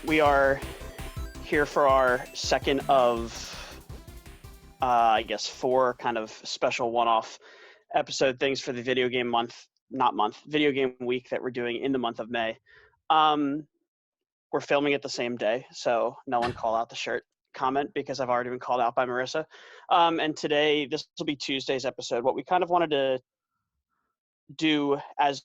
We are here for our second of, I guess, four kind of special one-off episode things for the video game month, not month, video game week that we're doing in the month of May. We're filming it the same day, so no one call out the shirt comment because I've already been called out by Marissa. And today, this will be Tuesday's episode. What we kind of wanted to do as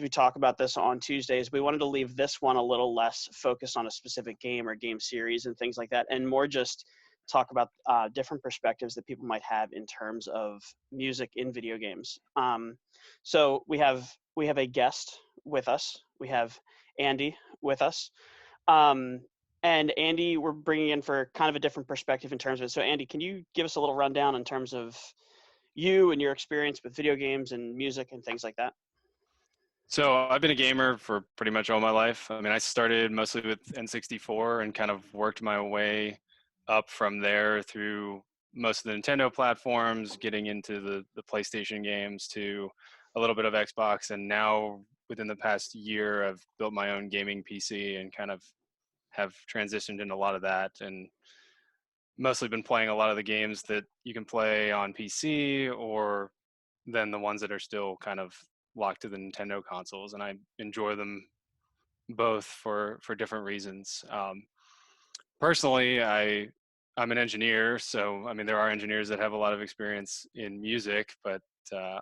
we talk about this on Tuesdays, we wanted to leave this one a little less focused on a specific game or game series and things like that, and more just talk about different perspectives that people might have in terms of music in video games. So we have a guest with us. We have Andy with us. And Andy, we're bringing in for kind of a different perspective in terms of it. So Andy, can you give us a little rundown in terms of you and your experience with video games and music and things like that? So I've been a gamer for pretty much all my life. I mean, I started mostly with N64 and kind of worked my way up from there through most of the Nintendo platforms, getting into the PlayStation games to a little bit of Xbox. And now within the past year, I've built my own gaming PC and kind of have transitioned into a lot of that, and mostly been playing a lot of the games that you can play on PC, or then the ones that are still kind of locked to the Nintendo consoles, and I enjoy them both for different reasons. Personally, I'm an engineer, so I mean there are engineers that have a lot of experience in music, but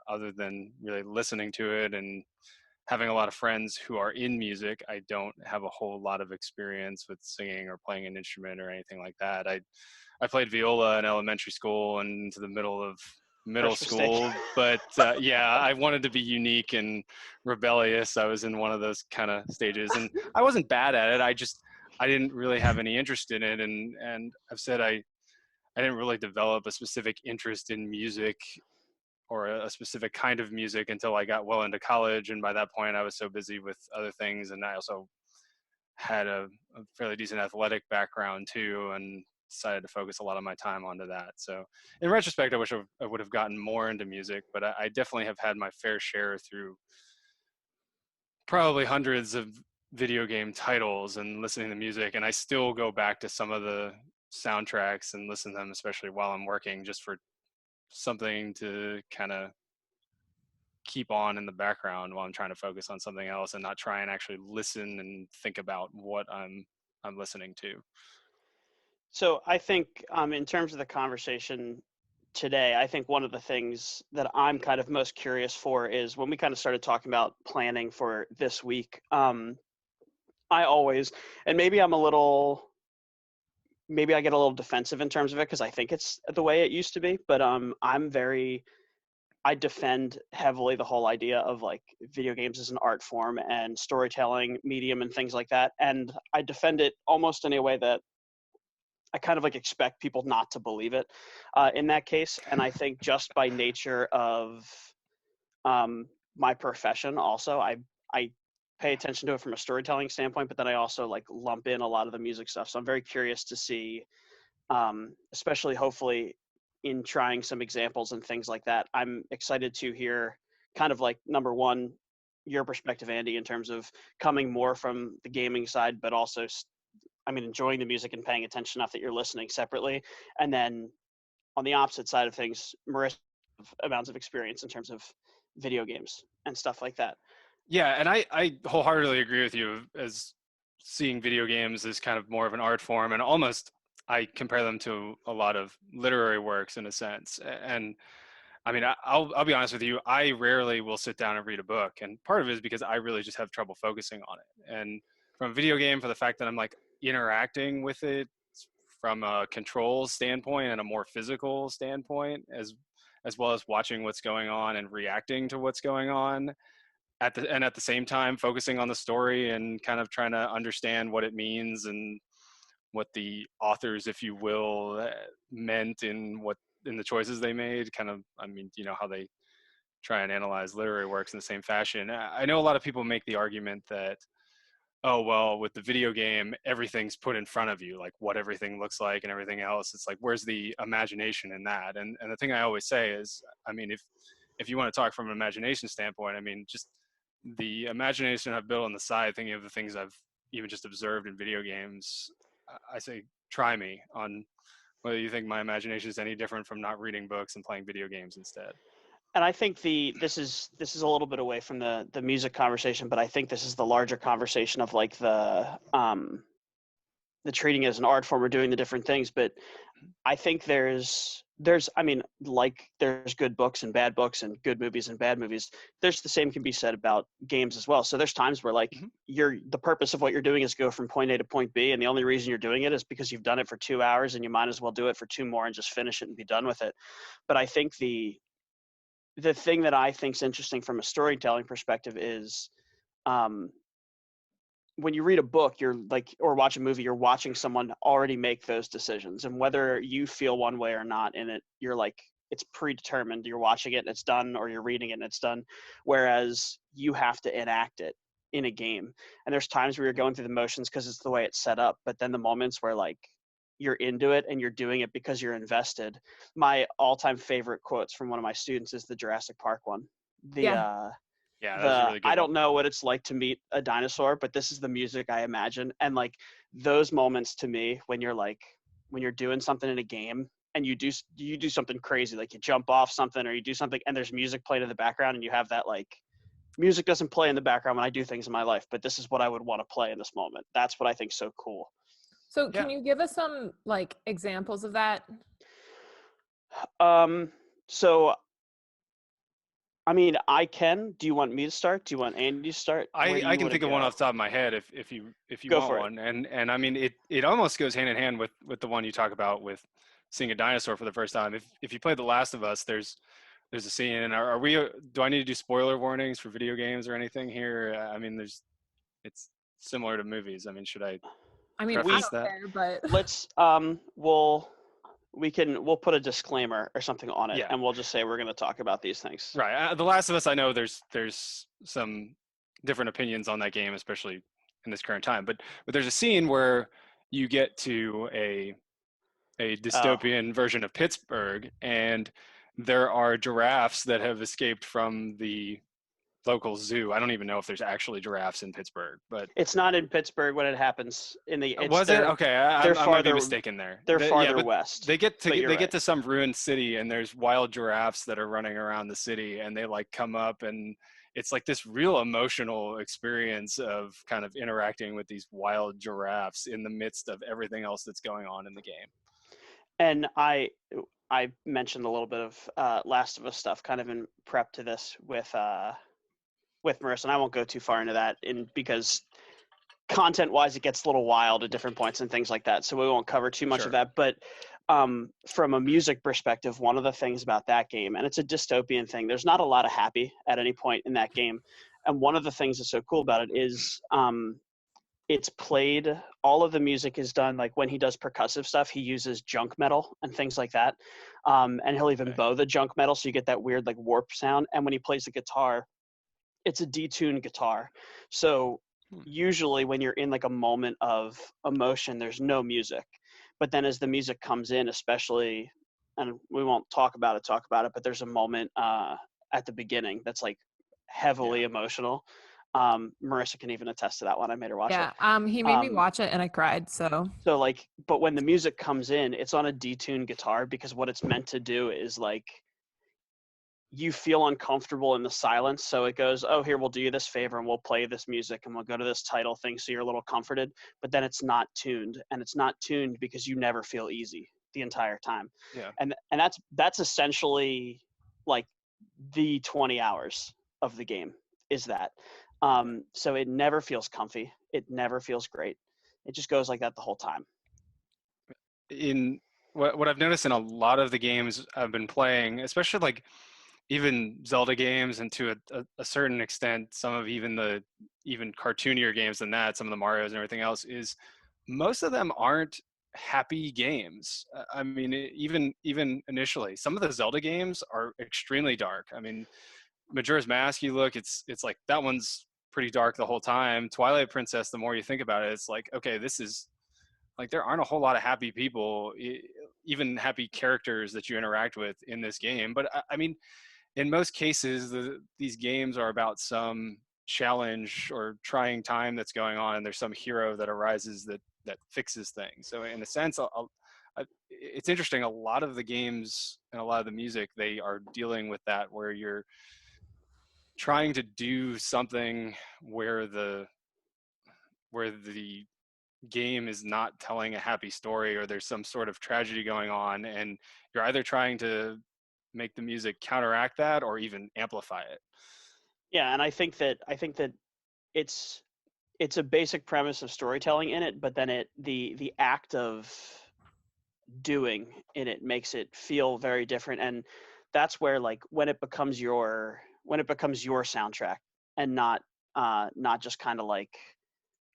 other than really listening to it and having a lot of friends who are in music, I don't have a whole lot of experience with singing or playing an instrument or anything like that. I played viola in elementary school and into the middle of middle First mistake. school, but yeah, I wanted to be unique and rebellious. I was in one of those kind of stages, and I wasn't bad at it. I didn't really have any interest in it, and I've said I didn't really develop a specific interest in music or a specific kind of music until I got well into college, and by that point I was so busy with other things, and I also had a fairly decent athletic background too, and decided to focus a lot of my time onto that. So in retrospect, I wish I would have gotten more into music, but I definitely have had my fair share through probably hundreds of video game titles and listening to music. And I still go back to some of the soundtracks and listen to them, especially while I'm working, just for something to kind of keep on in the background while I'm trying to focus on something else and not try and actually listen and think about what I'm listening to. So I think in terms of the conversation today, I think one of the things that I'm kind of most curious for is when we kind of started talking about planning for this week. I always, and maybe maybe I get a little defensive in terms of it because I think it's the way it used to be, but I defend heavily the whole idea of like video games as an art form and storytelling medium and things like that. And I defend it almost in a way that I kind of like expect people not to believe it in that case. And I think just by nature of my profession, also, I pay attention to it from a storytelling standpoint, but then I also like lump in a lot of the music stuff. So I'm very curious to see, especially hopefully in trying some examples and things like that. I'm excited to hear kind of like number one, your perspective, Andy, in terms of coming more from the gaming side, but also enjoying the music and paying attention enough that you're listening separately. And then on the opposite side of things, Marissa, amounts of experience in terms of video games and stuff like that. Yeah, and I wholeheartedly agree with you as seeing video games as kind of more of an art form, and almost I compare them to a lot of literary works in a sense. And I mean, I'll be honest with you, I rarely will sit down and read a book, and part of it is because I really just have trouble focusing on it. And from a video game, for the fact that I'm like interacting with it from a control standpoint and a more physical standpoint, as well as watching what's going on and reacting to what's going on at the same time focusing on the story and kind of trying to understand what it means and what the authors, if you will, meant in the choices they made. Kind of, I mean, you know how they try and analyze literary works in the same fashion. I know a lot of people make the argument that, oh, well, with the video game, everything's put in front of you, like what everything looks like and everything else. It's like, where's the imagination in that? And the thing I always say is, I mean, if you want to talk from an imagination standpoint, I mean, just the imagination I've built on the side, thinking of the things I've even just observed in video games, I say try me on whether you think my imagination is any different from not reading books and playing video games instead. And I think this is a little bit away from the music conversation, but I think this is the larger conversation of like the treating it as an art form or doing the different things. But I think there's I mean, like there's good books and bad books and good movies and bad movies. There's the same can be said about games as well. So there's times where like the purpose of what you're doing is go from point A to point B, and the only reason you're doing it is because you've done it for 2 hours, and you might as well do it for 2 more and just finish it and be done with it. But I think the thing that I think is interesting from a storytelling perspective is when you read a book, you're like, or watch a movie, you're watching someone already make those decisions. And whether you feel one way or not in it, you're like, it's predetermined. You're watching it and it's done, or you're reading it and it's done. Whereas you have to enact it in a game. And there's times where you're going through the motions because it's the way it's set up. But then the moments where like you're into it and you're doing it because you're invested. My all-time favorite quotes from one of my students is the Jurassic Park one. Yeah, that was a really good I one. don't know what it's like to meet a dinosaur, but this is the music I imagine. And like those moments to me, when you're doing something in a game and you do something crazy, like you jump off something or you do something and there's music playing in the background, and you have that like, music doesn't play in the background when I do things in my life, but this is what I would want to play in this moment. That's what I think is so cool. So can you give us some like examples of that? So I mean, I can. Do you want me to start? Do you want Andy to start? I can think of one off the top of my head if you Go want for one. And I mean it almost goes hand in hand with the one you talk about with seeing a dinosaur for the first time. If you play The Last of Us, there's a scene, and are we do I need to do spoiler warnings for video games or anything here? I mean it's similar to movies. I mean, should I I preface don't that? care, but Let's we'll put a disclaimer or something on it, and we'll just say we're going to talk about these things. Right. The Last of Us, I know there's some different opinions on that game, especially in this current time. But there's a scene where you get to a dystopian version of Pittsburgh, and there are giraffes that have escaped from the local zoo. I don't even know if there's actually giraffes in Pittsburgh, but it's not in Pittsburgh when it happens. Was it? Okay, I might be mistaken there. They're farther west. They get to some ruined city, and there's wild giraffes that are running around the city, and they like come up, and it's like this real emotional experience of kind of interacting with these wild giraffes in the midst of everything else that's going on in the game. And I mentioned a little bit of Last of Us stuff kind of in prep to this with Marissa, and I won't go too far into that because content-wise it gets a little wild at different points and things like that, so we won't cover too much of that. But from a music perspective, one of the things about that game, and it's a dystopian thing, there's not a lot of happy at any point in that game. And one of the things that's so cool about it is it's played, all of the music is done, like when he does percussive stuff, he uses junk metal and things like that. And he'll even bow the junk metal, so you get that weird like warp sound. And when he plays the guitar, it's a detuned guitar. So usually when you're in like a moment of emotion, there's no music. But then as the music comes in, especially, and we won't talk about it, but there's a moment at the beginning that's like heavily emotional. Marissa can even attest to that one. I made her watch it. Yeah, he made me watch it and I cried. So like, but when the music comes in, it's on a detuned guitar, because what it's meant to do is like, you feel uncomfortable in the silence. So it goes, oh, here, we'll do you this favor and we'll play this music and we'll go to this title thing, so you're a little comforted. But then it's not tuned, and it's not tuned because you never feel easy the entire time. Yeah. And that's essentially like the 20 hours of the game is that. So it never feels comfy. It never feels great. It just goes like that the whole time. In what I've noticed in a lot of the games I've been playing, especially like even Zelda games, and to a certain extent, some of even cartoonier games than that, some of the Marios and everything else, is most of them aren't happy games. I mean, even initially, some of the Zelda games are extremely dark. I mean, Majora's Mask, you look, it's like that one's pretty dark the whole time. Twilight Princess, the more you think about it, it's like, okay, this is like, there aren't a whole lot of happy people, even happy characters that you interact with in this game. But I mean, in most cases, these games are about some challenge or trying time that's going on, and there's some hero that arises that fixes things. So in a sense, it's interesting. A lot of the games and a lot of the music, they are dealing with that, where you're trying to do something where the game is not telling a happy story, or there's some sort of tragedy going on, and you're either trying to make the music counteract that or even amplify it. Yeah, and I think that it's a basic premise of storytelling in it, but then the act of doing in it makes it feel very different. And that's where, like, when it becomes your soundtrack, and not just kind of like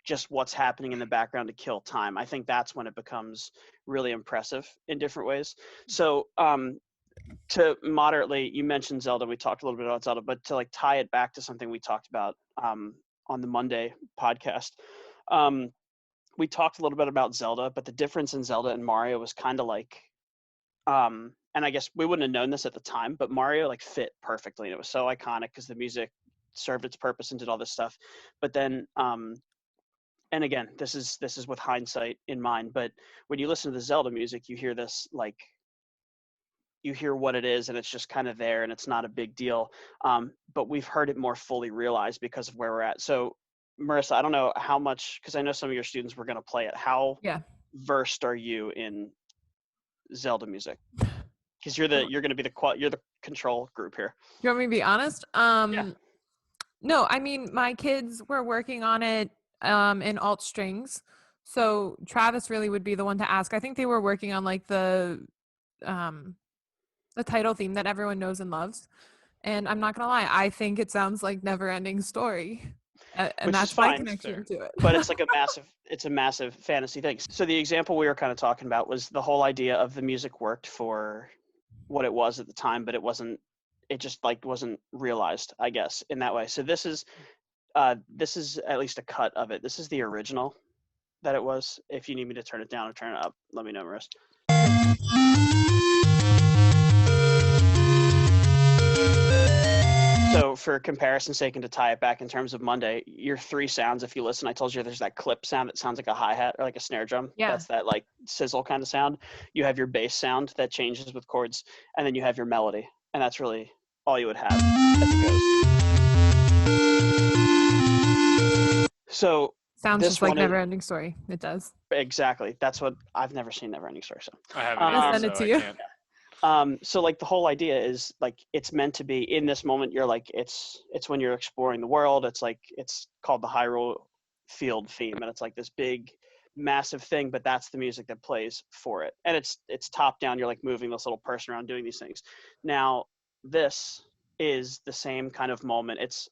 just what's happening in the background to kill time. I think that's when it becomes really impressive in different ways. So to moderately, you mentioned Zelda, we talked a little bit about Zelda, but to like tie it back to something we talked about on the Monday podcast, we talked a little bit about Zelda, but the difference in Zelda and Mario was kind of like, and I guess we wouldn't have known this at the time, but Mario like fit perfectly, and it was so iconic because the music served its purpose and did all this stuff. But then, and again, this is with hindsight in mind, but when you listen to the Zelda music, you hear this, like, you hear what it is, and it's just kind of there, and it's not a big deal. But we've heard it more fully realized because of where we're at. So, Marissa, I don't know how much, because I know some of your students were going to play it. How versed are you in Zelda music? Because you're going to be you're the control group here. You want me to be honest? Yeah. No, I mean, my kids were working on it in alt strings. So Travis really would be the one to ask. I think they were working on like the title theme that everyone knows and loves. And I'm not going to lie, I think it sounds like Never Ending Story. And Which that's is fine, my connection to it. But it's like it's a massive fantasy thing. So the example we were kind of talking about was the whole idea of the music worked for what it was at the time, but it just like wasn't realized, I guess, in that way. So this is at least a cut of it. This is the original that it was. If you need me to turn it down or turn it up, let me know, Marissa. So for comparison's sake, and to tie it back in terms of Monday, your three sounds, if you listen, I told you there's that clip sound that sounds like a hi-hat or like a snare drum. Yeah. That's that like sizzle kind of sound. You have your bass sound that changes with chords, and then you have your melody. And that's really all you would have as it goes. So sounds just like Never Ending Story. It does. Exactly. That's what I've never seen Never Ending Story. So I haven't either, send it to you. So like the whole idea is like it's meant to be in this moment. You're like it's when you're exploring the world. It's like it's called the Hyrule Field theme, and it's like this big, massive thing. But that's the music that plays for it, and it's top down. You're like moving this little person around doing these things. Now this is the same kind of moment. It's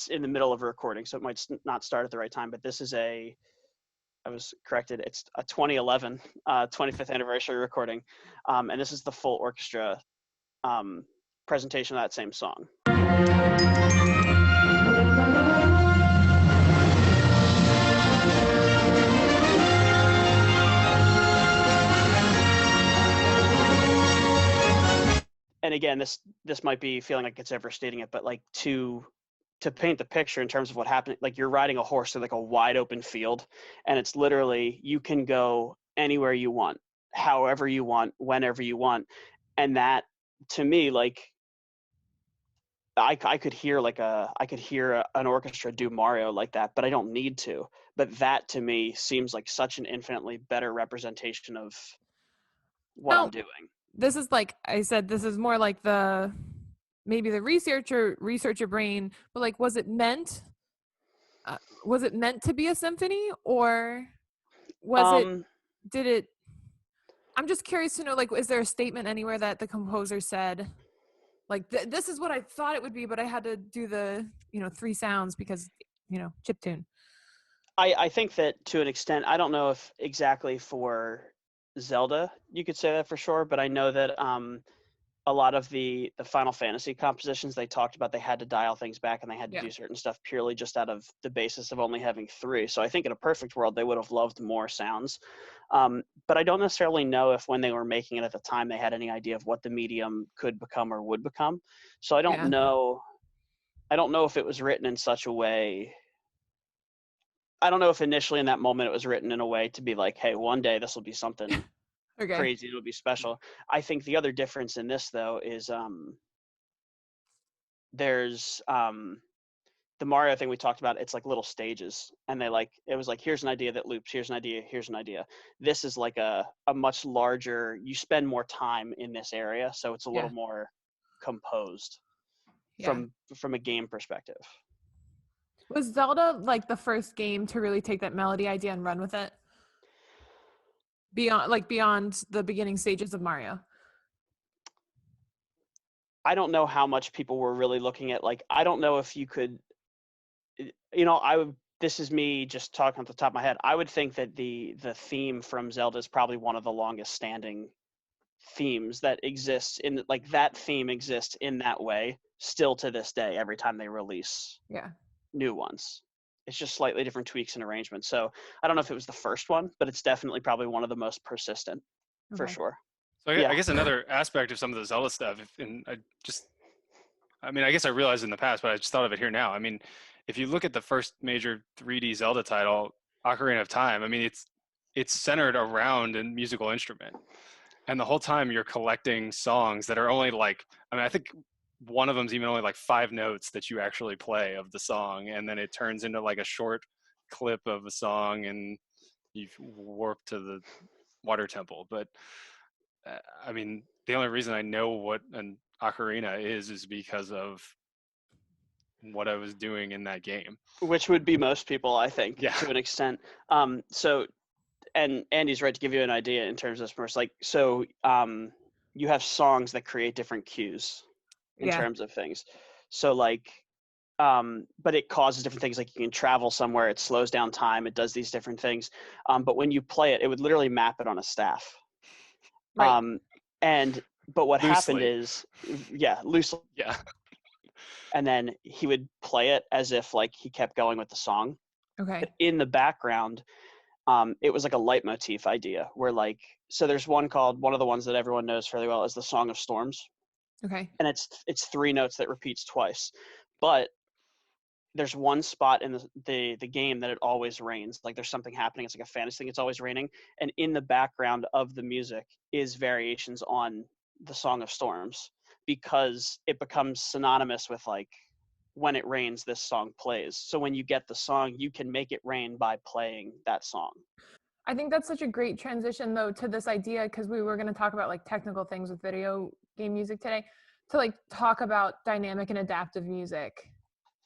in the middle of a recording, so it might not start at the right time. But this is I was corrected. It's a 2011 25th anniversary recording, and this is the full orchestra presentation of that same song. And again, this might be feeling like it's overstating it, but like to paint the picture in terms of what happened, like you're riding a horse through like a wide open field, and it's literally, you can go anywhere you want, however you want, whenever you want. And that, to me, like I could hear an orchestra do Mario like that, but I don't need to. But that to me seems like such an infinitely better representation of what I'm doing. This is, like I said, this is more like maybe the researcher brain, but like, was it meant to be a symphony, or did it, I'm just curious to know, like, is there a statement anywhere that the composer said, like, this is what I thought it would be, but I had to do the, three sounds because, chiptune. I think that to an extent, I don't know if exactly for Zelda you could say that for sure, but I know that a lot of the Final Fantasy compositions, they talked about they had to dial things back, and they had to do certain stuff purely just out of the basis of only having three. So I think in a perfect world, they would have loved more sounds. But I don't necessarily know if when they were making it at the time, they had any idea of what the medium could become or would become. So I don't know. I don't know if it was written in such a way. I don't know if initially in that moment it was written in a way to be like, hey, one day this will be something Okay. crazy. It'll be special. I think the other difference in this though is there's the Mario thing we talked about. It's like little stages, and it was like, here's an idea that loops, here's an idea, here's an idea. This is like a much larger. You spend more time in this area, so it's a little more composed from a game perspective. Was Zelda like the first game to really take that melody idea and run with it? Beyond the beginning stages of Mario? I don't know how much people were really looking at, like, I don't know if you could, this is me just talking off the top of my head. I would think that the theme from Zelda is probably one of the longest standing themes that exists in, like, that theme exists in that way still to this day every time they release new ones. It's just slightly different tweaks and arrangements. So I don't know if it was the first one, but it's definitely probably one of the most persistent for sure. So I guess another aspect of some of the Zelda stuff, I guess I realized in the past, but I just thought of it here now. I mean, if you look at the first major 3D Zelda title, Ocarina of Time, I mean, it's centered around a musical instrument. And the whole time you're collecting songs that are only like, I think one of them's even only like 5 notes that you actually play of the song. And then it turns into like a short clip of a song and you warp to the water temple. But I mean, the only reason I know what an ocarina is because of what I was doing in that game. Which would be most people, I think, to an extent. So, and Andy's right to give you an idea in terms of first, like, so you have songs that create different cues in terms of things. So like, but it causes different things. Like you can travel somewhere, it slows down time, it does these different things. But when you play it, it would literally map it on a staff. Right. But what happened is, loosely. Yeah. And then he would play it as if like he kept going with the song. Okay. But in the background, it was like a leitmotif idea where like, so there's one of the ones that everyone knows fairly well is the Song of Storms. Okay. And it's 3 notes that repeats twice. But there's one spot in the game that it always rains. Like there's something happening. It's like a fantasy thing. It's always raining. And in the background of the music is variations on the Song of Storms because it becomes synonymous with like when it rains, this song plays. So when you get the song, you can make it rain by playing that song. I think that's such a great transition though to this idea, because we were going to talk about like technical things with video game music today, to like talk about dynamic and adaptive music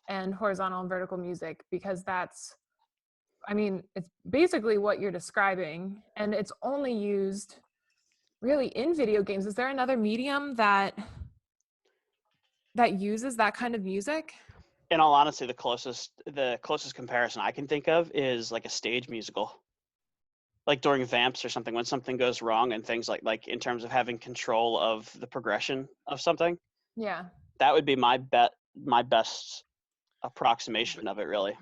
and horizontal and vertical music, because that's, I mean, it's basically what you're describing, and it's only used really in video games. Is there another medium that uses that kind of music? In all honesty, the closest comparison I can think of is like a stage musical, like during Vamps or something, when something goes wrong and things like in terms of having control of the progression of something. Yeah, that would be my best approximation of it, really.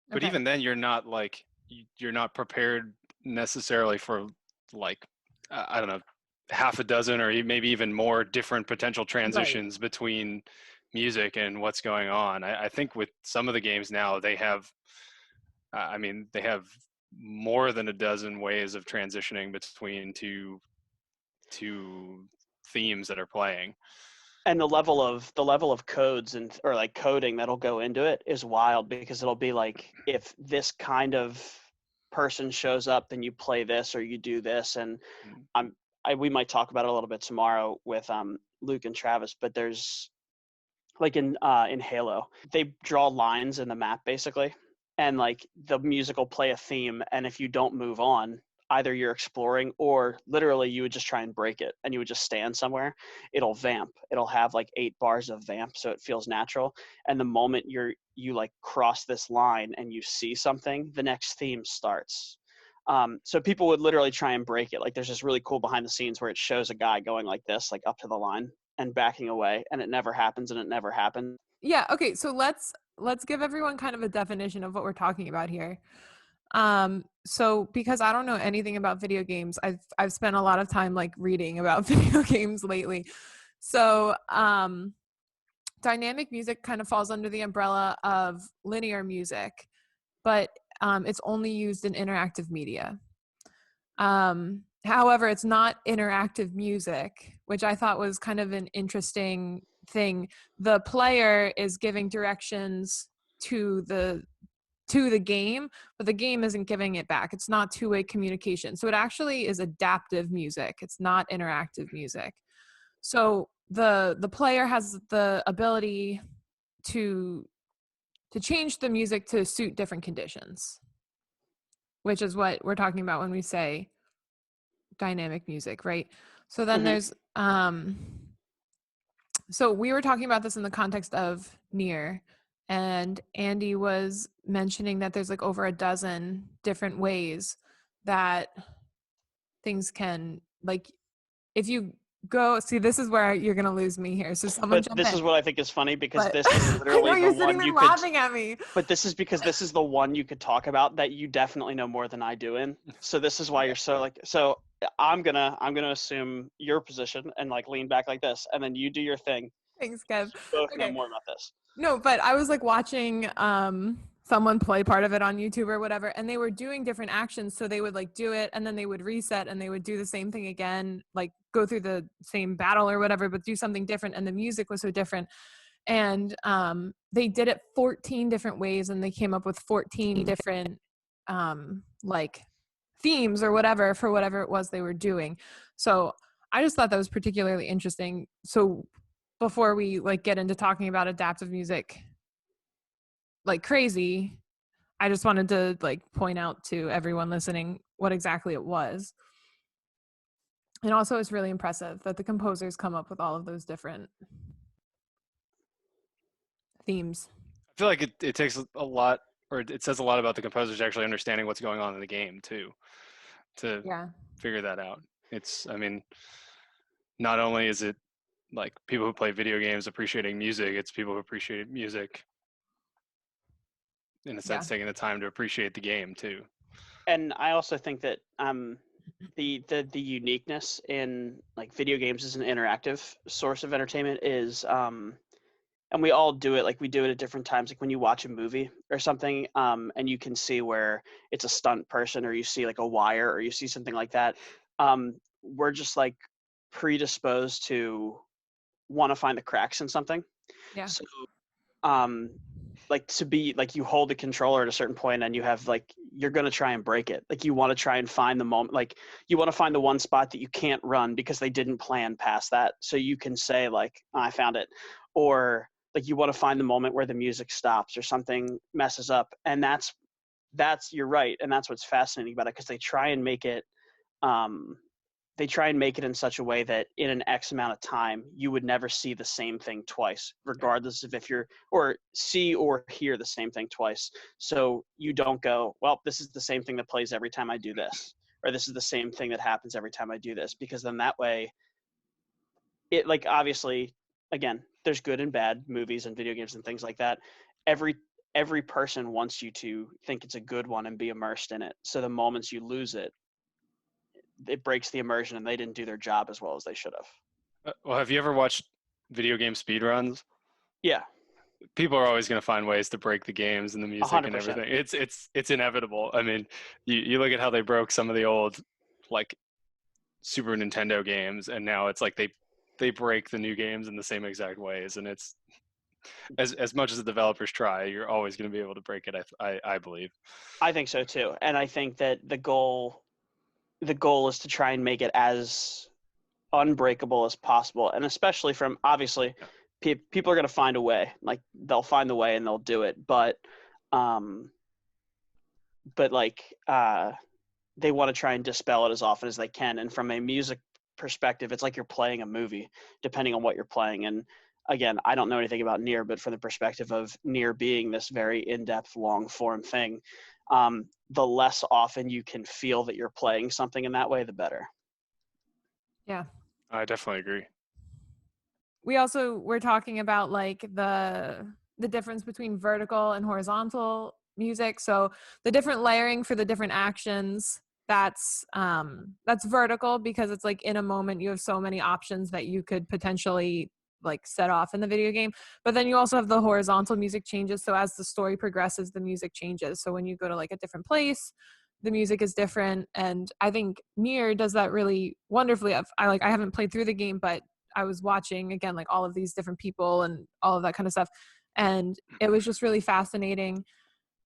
But even then, you're not prepared necessarily for like, I don't know, half a dozen or maybe even more different potential transitions between music and what's going on. I think with some of the games now, they have more than a dozen ways of transitioning between two themes that are playing. And the level of codes or like coding that'll go into it is wild, because it'll be like, if this kind of person shows up, then you play this or you do this. And we might talk about it a little bit tomorrow with Luke and Travis, but there's like in Halo, they draw lines in the map basically, and like the music will play a theme, and if you don't move on, either you're exploring or literally you would just try and break it and you would just stand somewhere. It'll vamp. It'll have like 8 bars of vamp, so it feels natural. And the moment you like cross this line and you see something, the next theme starts. So people would literally try and break it. Like there's this really cool behind the scenes where it shows a guy going like this, like up to the line and backing away, and it never happens and it never happened. Yeah. Okay. So let's give everyone kind of a definition of what we're talking about here. So because I don't know anything about video games, I've spent a lot of time like reading about video games lately. So, to dynamic music kind of falls under the umbrella of linear music, but it's only used in interactive media. However, it's not interactive music, which I thought was kind of an interesting thing. The player is giving directions to the game, but the game isn't giving it back. It's not two-way communication. So it actually is adaptive music. It's not interactive music. So the player has the ability to change the music to suit different conditions, which is what we're talking about when we say dynamic music, right? So then there's so we were talking about this in the context of Nier, and Andy was mentioning that there's like over a dozen different ways that things can, like, if you go see, this is where you're gonna lose me here, so someone But this is what I think is funny, because but, this is I literally know the you're one sitting there you laughing could. at me. But this is because this is the one you could talk about that you definitely know more than I do in. So this is why you're so like. So I'm gonna assume your position and like lean back like this, and then you do your thing. Thanks, Kev. Both know Okay. more about this. No, but I was like watching someone play part of it on YouTube or whatever, and they were doing different actions. So they would like do it, and then they would reset, and they would do the same thing again, like go through the same battle or whatever, but do something different. And the music was so different. And they did it 14 different ways, and they came up with 14 different like themes or whatever for whatever it was they were doing. So I just thought that was particularly interesting. So before we like get into talking about adaptive music like crazy, I just wanted to like point out to everyone listening what exactly it was. And also it's really impressive that the composers come up with all of those different themes. I feel like it takes a lot, or it says a lot about the composers actually understanding what's going on in the game too, to figure that out. It's, I mean, not only is it like people who play video games appreciating music, it's people who appreciate music in a sense taking the time to appreciate the game too. And I also think that the uniqueness in like video games as an interactive source of entertainment is and we all do it, like we do it at different times, like when you watch a movie or something and you can see where it's a stunt person, or you see like a wire, or you see something like that, we're just like predisposed to want to find the cracks in something. So like to be like, you hold the controller at a certain point and you have like, you're going to try and break it. Like you want to try and find the moment, like you want to find the one spot that you can't run because they didn't plan past that. So you can say like, oh, I found it. Or like you want to find the moment where the music stops or something messes up. And that's, you're right. And that's what's fascinating about it, because they try and make it, in such a way that in an X amount of time, you would never see the same thing twice, regardless of if you're, or see or hear the same thing twice. So you don't go, well, this is the same thing that plays every time I do this, or this is the same thing that happens every time I do this, because then that way it, like, obviously, again, there's good and bad movies and video games and things like that. Every person wants you to think it's a good one and be immersed in it. So the moments you lose it, it breaks the immersion, and they didn't do their job as well as they should have. Well, have you ever watched video game speedruns? Yeah. People are always going to find ways to break the games and the music 100%. and everything. It's inevitable. I mean, you look at how they broke some of the old like Super Nintendo games, and now it's like they break the new games in the same exact ways, and it's as much as the developers try, you're always going to be able to break it. I believe. I think so too, and I think that the goal is to try and make it as unbreakable as possible, and especially from, obviously, people are going to find a way. Like they'll find the way and they'll do it, but like they want to try and dispel it as often as they can. And from a music perspective, it's like you're playing a movie, depending on what you're playing. And again, I don't know anything about Nier, but from the perspective of Nier being this very in-depth, long-form thing, the less often you can feel that you're playing something in that way, the better. Yeah. I definitely agree. We also were talking about like the difference between vertical and horizontal music. So the different layering for the different actions, that's vertical, because it's like in a moment you have so many options that you could potentially like set off in the video game. But then you also have the horizontal music changes. So as the story progresses, the music changes. So when you go to like a different place, the music is different. And I think Nier does that really wonderfully. I haven't played through the game, but I was watching again, like all of these different people and all of that kind of stuff. And it was just really fascinating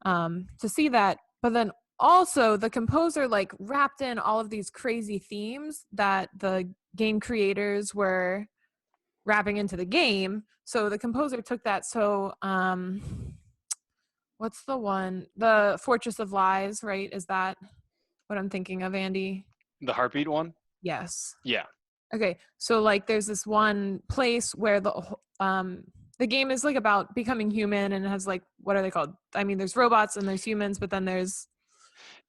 to see that. But then also the composer like wrapped in all of these crazy themes that the game creators were wrapping into the game. So the composer took that. So what's the one? The Fortress of Lies, right? Is that what I'm thinking of, Andy? The Heartbeat one? Yes. Yeah. Okay. So like there's this one place where the game is like about becoming human, and it has like, what are they called? I mean, there's robots and there's humans, but then there's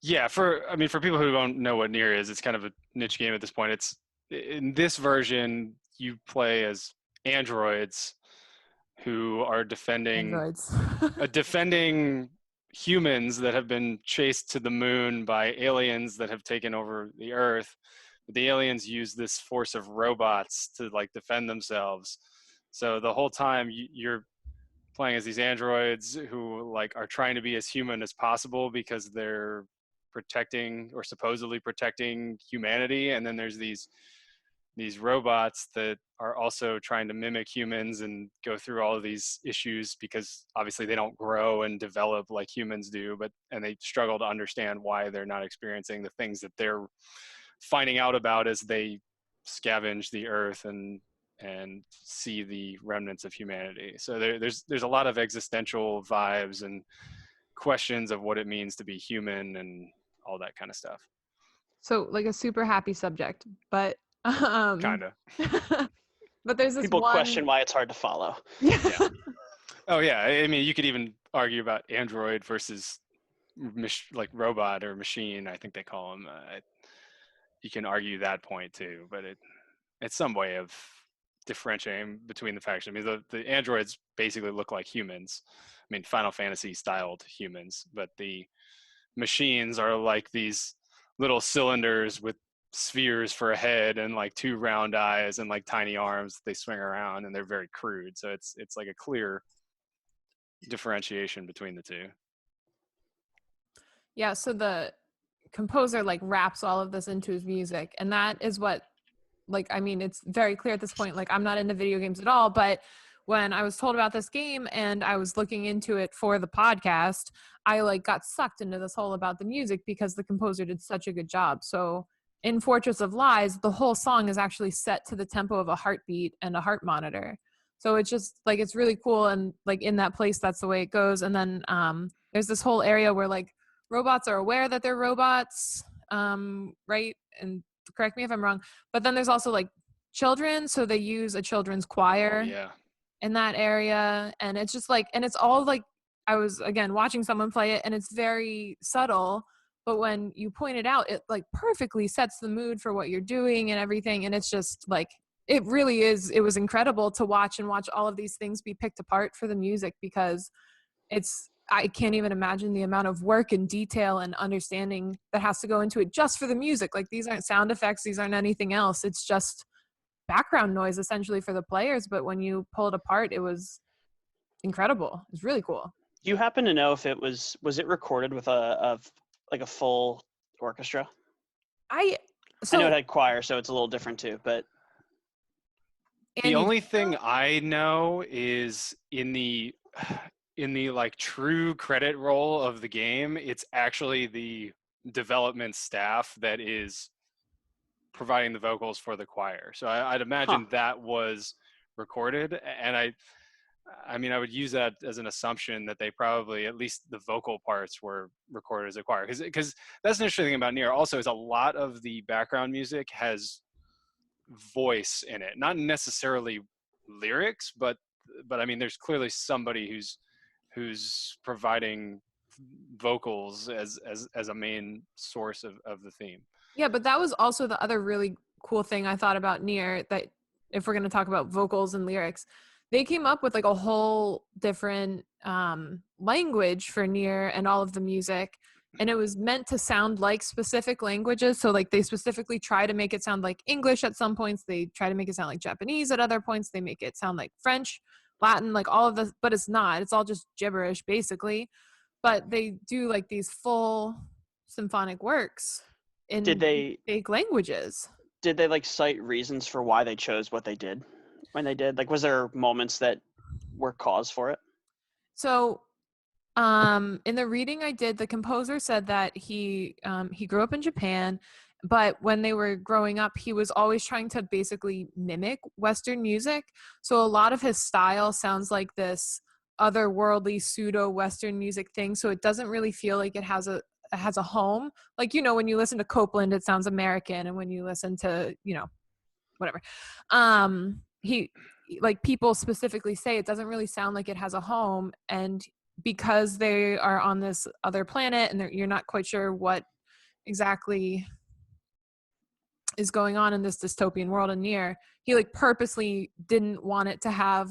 Yeah, for people who don't know what Nier is, it's kind of a niche game at this point. It's in this version you play as androids who are defending androids. defending humans that have been chased to the moon by aliens that have taken over the earth. But the aliens use this force of robots to like defend themselves. So the whole time you're playing as these androids who like are trying to be as human as possible because they're protecting or supposedly protecting humanity, and then there's these robots that are also trying to mimic humans and go through all of these issues because obviously they don't grow and develop like humans do, and they struggle to understand why they're not experiencing the things that they're finding out about as they scavenge the earth and see the remnants of humanity. So there's a lot of existential vibes and questions of what it means to be human and all that kind of stuff. So like a super happy subject, but Kind of. but there's this People one question why it's hard to follow. Yeah. Oh yeah, I mean you could even argue about android versus like robot or machine, I think they call them. You can argue that point too, but it's some way of differentiating between the factions. I mean the androids basically look like humans. I mean Final Fantasy styled humans, but the machines are like these little cylinders with spheres for a head and like two round eyes and like tiny arms they swing around, and they're very crude. So it's like a clear differentiation between the two. Yeah, so the composer like wraps all of this into his music, and that is what, like, I mean, it's very clear at this point, like I'm not into video games at all, but when I was told about this game and I was looking into it for the podcast, I like got sucked into this whole about the music because the composer did such a good job. So in Fortress of Lies, the whole song is actually set to the tempo of a heartbeat and a heart monitor. So it's just like, it's really cool. And like in that place, that's the way it goes. And then there's this whole area where like robots are aware that they're robots, right? And correct me if I'm wrong, but then there's also like children. So they use a children's choir. Oh, yeah. In that area. And it's just like, and it's all like, I was again watching someone play it and it's very subtle, but when you point it out, it like perfectly sets the mood for what you're doing and everything. And it's just like, it really is, it was incredible to watch all of these things be picked apart for the music, because I can't even imagine the amount of work and detail and understanding that has to go into it just for the music. Like these aren't sound effects, these aren't anything else. It's just background noise essentially for the players, but when you pull it apart, it was incredible. It was really cool. Do you happen to know if it was it recorded with a full orchestra? I know it had choir, so it's a little different too, but the only thing I know is in the like true credit roll of the game, it's actually the development staff that is providing the vocals for the choir. So I'd imagine that was recorded, and I mean I would use that as an assumption that they probably, at least the vocal parts, were recorded as a choir, because that's an interesting thing about Nier also, is a lot of the background music has voice in it, not necessarily lyrics, but I mean there's clearly somebody who's providing vocals as a main source of the theme. Yeah, but that was also the other really cool thing I thought about Nier, that if we're going to talk about vocals and lyrics, they came up with like a whole different language for Nier and all of the music. and it was meant to sound like specific languages. So like they specifically try to make it sound like English at some points. They try to make it sound like Japanese at other points. They make it sound like French, Latin, like all of this, but it's not. It's all just gibberish basically. But they do like these full symphonic works Did in they big languages. did they like cite reasons for why they chose what they did when they did? Like, was there moments that were cause for it? So in the reading I did, the composer said that he grew up in Japan, but when they were growing up, he was always trying to basically mimic Western music. So a lot of his style sounds like this otherworldly pseudo Western music thing. So it doesn't really feel like it has a home. Like, you know, when you listen to Copeland, it sounds American, and when you listen to, you know, whatever. He like people specifically say it doesn't really sound like it has a home, and because they are on this other planet and you're not quite sure what exactly is going on in this dystopian world in Nier, he like purposely didn't want it to have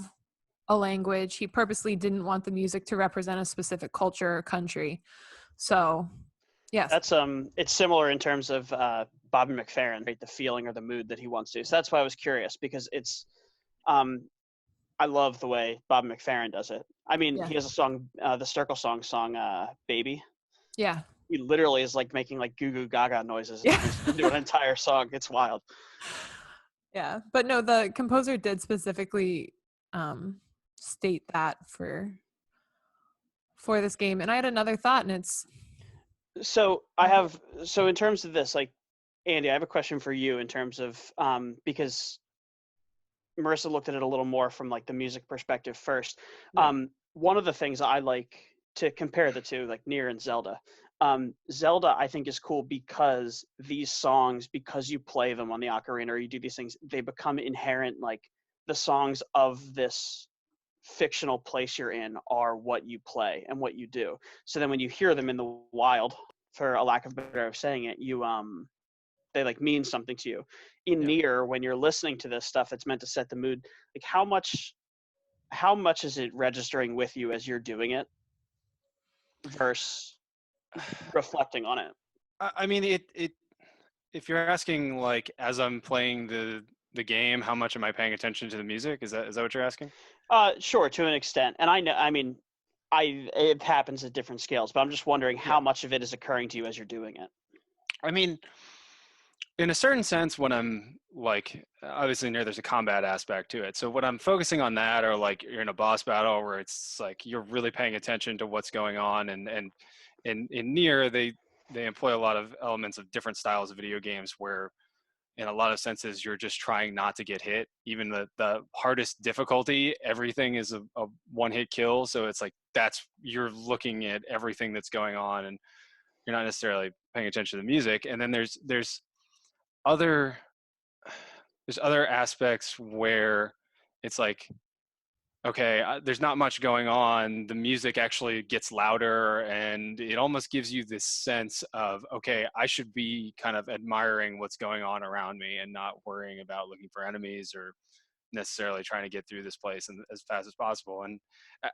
a language. He purposely didn't want the music to represent a specific culture or country. So yes. That's it's similar in terms of Bobby McFerrin, right? The feeling or the mood that he wants to. So that's why I was curious, because it's I love the way Bob McFerrin does it. I mean, Yeah. he has a song, the Sturkle song, "Baby." Yeah. He literally is like making like goo goo gaga noises Yeah. into an entire song. It's wild. Yeah. But no, the composer did specifically state that for this game. And I had another thought, and it's So so in terms of this, like, Andy, I have a question for you in terms of because Marissa looked at it a little more from like the music perspective first. Yeah. One of the things I like to compare the two, like Nier and Zelda. Zelda, I think, is cool because these songs, because you play them on the ocarina or you do these things, they become inherent. Like the songs of this fictional place you're in are what you play and what you do. So then when you hear them in the wild, for a lack of a better way of saying it, you they like mean something to you. In Yeah. Nier, when you're listening to this stuff, it's meant to set the mood. Like how much is it registering with you as you're doing it versus reflecting on it? I mean, it if you're asking like as I'm playing the game, how much am I paying attention to the music? Is that what you're asking? Sure, to an extent. And I know, I mean, it happens at different scales, but I'm just wondering how much of it is occurring to you as you're doing it. I mean, in a certain sense, when I'm like, obviously Nier, there's a combat aspect to it. So when I'm focusing on that, or like you're in a boss battle where it's like you're really paying attention to what's going on, and in Nier, they employ a lot of elements of different styles of video games where in a lot of senses you're just trying not to get hit. Even the hardest difficulty, everything is a one-hit kill. So it's like you're looking at everything that's going on, and you're not necessarily paying attention to the music. And then other there's other aspects where it's like, okay, there's not much going on. The music actually gets louder, and it almost gives you this sense of, okay, I should be kind of admiring what's going on around me and not worrying about looking for enemies or necessarily trying to get through this place as fast as possible. And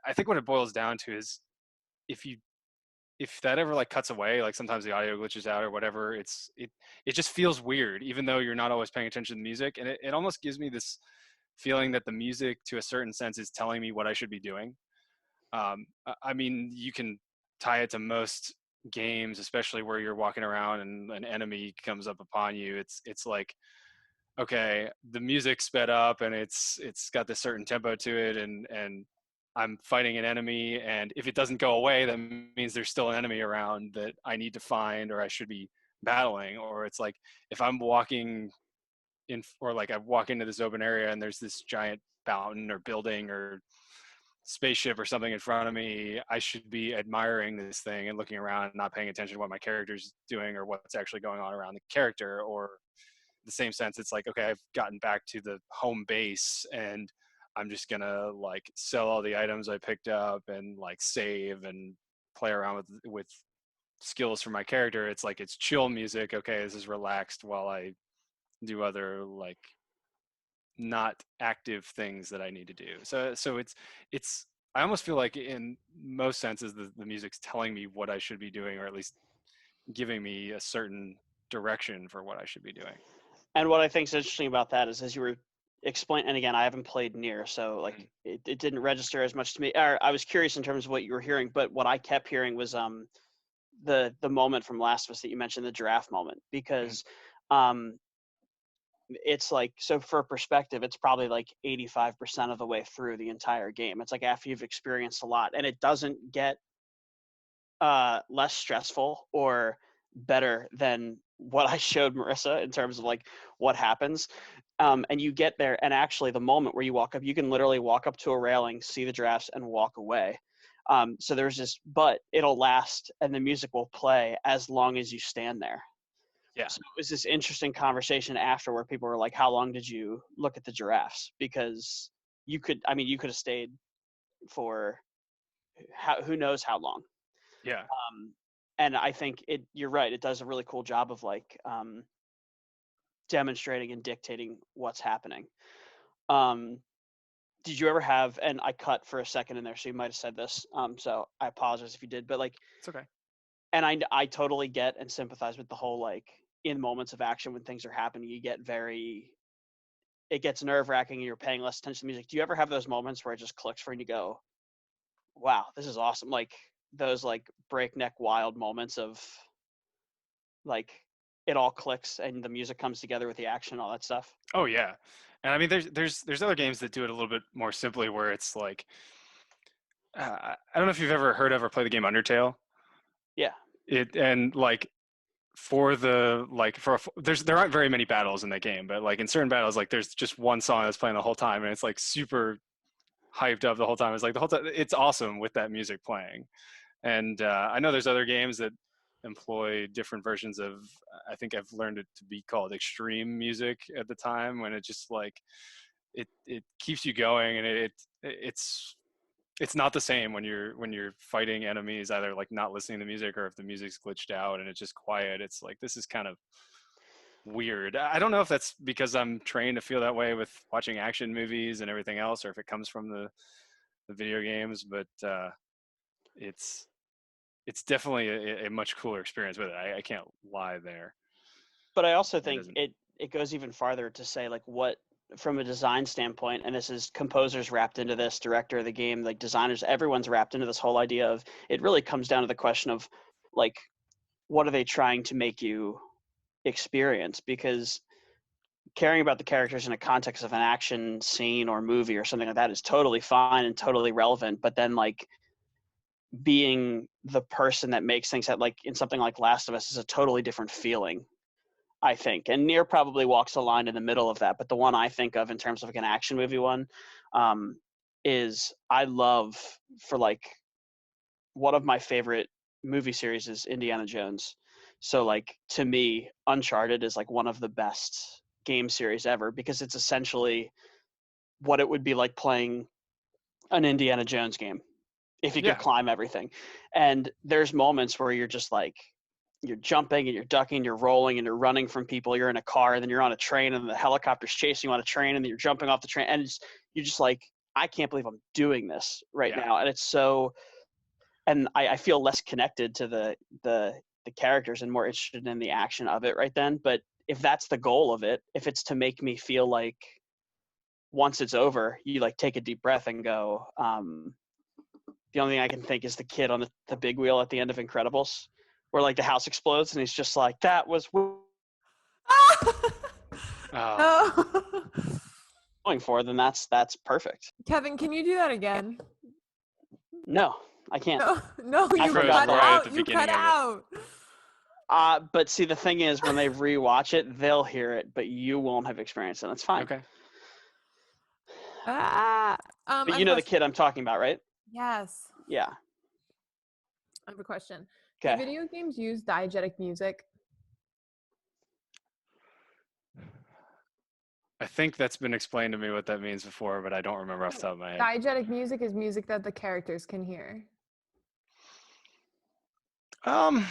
I think what it boils down to is if you if that ever like cuts away, like sometimes the audio glitches out or whatever, it just feels weird, even though you're not always paying attention to the music. And it almost gives me this feeling that the music, to a certain sense, is telling me what I should be doing. I mean, you can tie it to most games, especially where you're walking around and an enemy comes up upon you. It's like, okay, the music sped up and it's got this certain tempo to it, and I'm fighting an enemy, and if it doesn't go away, that means there's still an enemy around that I need to find or I should be battling. Or it's like if I'm walking in, or like I walk into this open area and there's this giant fountain or building or spaceship or something in front of me, I should be admiring this thing and looking around and not paying attention to what my character's doing or what's actually going on around the character. Or the same sense, it's like, okay, I've gotten back to the home base and I'm just gonna like sell all the items I picked up and like save and play around with skills for my character. It's like it's chill music. Okay, this is relaxed while I do other like not active things that I need to do. So it's I almost feel like in most senses the music's telling me what I should be doing, or at least giving me a certain direction for what I should be doing. And what I think is interesting about that is, as you were explaining, and again, I haven't played Nier, so like it didn't register as much to me. Or I was curious in terms of what you were hearing, but what I kept hearing was the moment from Last of Us that you mentioned, the giraffe moment, because it's like, so for perspective, it's probably like 85% of the way through the entire game. It's like after you've experienced a lot, and it doesn't get less stressful or better than what I showed Marissa in terms of like what happens. And you get there, and actually the moment where you walk up, you can literally walk up to a railing, see the giraffes, and walk away. So there's this, but it'll last, and the music will play as long as you stand there. Yeah. So it was this interesting conversation after where people were like, how long did you look at the giraffes? Because you could have stayed for who knows how long. Yeah. And I think you're right. It does a really cool job of like demonstrating and dictating what's happening. Did you ever have, and I cut for a second in there, so you might have said this. So I apologize if you did, but like, It's okay. And I totally get and sympathize with the whole, like, in moments of action when things are happening, it gets nerve wracking and you're paying less attention to the music. Do you ever have those moments where it just clicks for you and you go, wow, this is awesome? Like those like breakneck wild moments of like it all clicks and the music comes together with the action, all that stuff. Oh yeah. And I mean, there's other games that do it a little bit more simply, where it's like, I don't know if you've ever heard of or played the game Undertale. Yeah. And like there aren't very many battles in that game, but like in certain battles, like there's just one song that's playing the whole time, and it's like super hyped up the whole time. It's like the whole time, it's awesome with that music playing. And I know there's other games that employ different versions of, I think I've learned it to be called extreme music at the time, when it just like it keeps you going, and it's not the same when you're fighting enemies, either like not listening to music, or if the music's glitched out and it's just quiet. It's like, this is kind of weird. I don't know if that's because I'm trained to feel that way with watching action movies and everything else, or if it comes from the video games, but it's definitely a much cooler experience with it. I can't lie there. But I also think it goes even farther to say, like, what, from a design standpoint, and this is composers wrapped into this, director of the game, like designers, everyone's wrapped into this whole idea of, it really comes down to the question of like, what are they trying to make you experience? Because caring about the characters in a context of an action scene or movie or something like that is totally fine and totally relevant. But then like being the person that makes things that, like in something like Last of Us, is a totally different feeling, I think. And Nier probably walks a line in the middle of that. But the one I think of in terms of like an action movie one is, I love, for like, one of my favorite movie series is Indiana Jones. So like, to me, Uncharted is like one of the best game series ever, because it's essentially what it would be like playing an Indiana Jones game if you could climb everything. And there's moments where you're just like, you're jumping and you're ducking, you're rolling and you're running from people. You're in a car, and then you're on a train, and the helicopter's chasing you on a train, and then you're jumping off the train, and you're just like, I can't believe I'm doing this right now. And it's so, and I feel less connected to the characters and more interested in the action of it right then. But if that's the goal of it, if it's to make me feel like once it's over, you like take a deep breath and go, the only thing I can think is the kid on the big wheel at the end of Incredibles, where like the house explodes and he's just like, that was going for, then that's perfect. Kevin, can you do that again? No, I can't. No, you cut out. You cut out. But see, the thing is, when they rewatch it, they'll hear it, but you won't have experienced it. That's fine. Okay. But you know the kid I'm talking about, right? Yes. Yeah. I have a question. Okay. Do video games use diegetic music? I think that's been explained to me what that means before, but I don't remember off the top of my head. Diegetic music is music that the characters can hear. I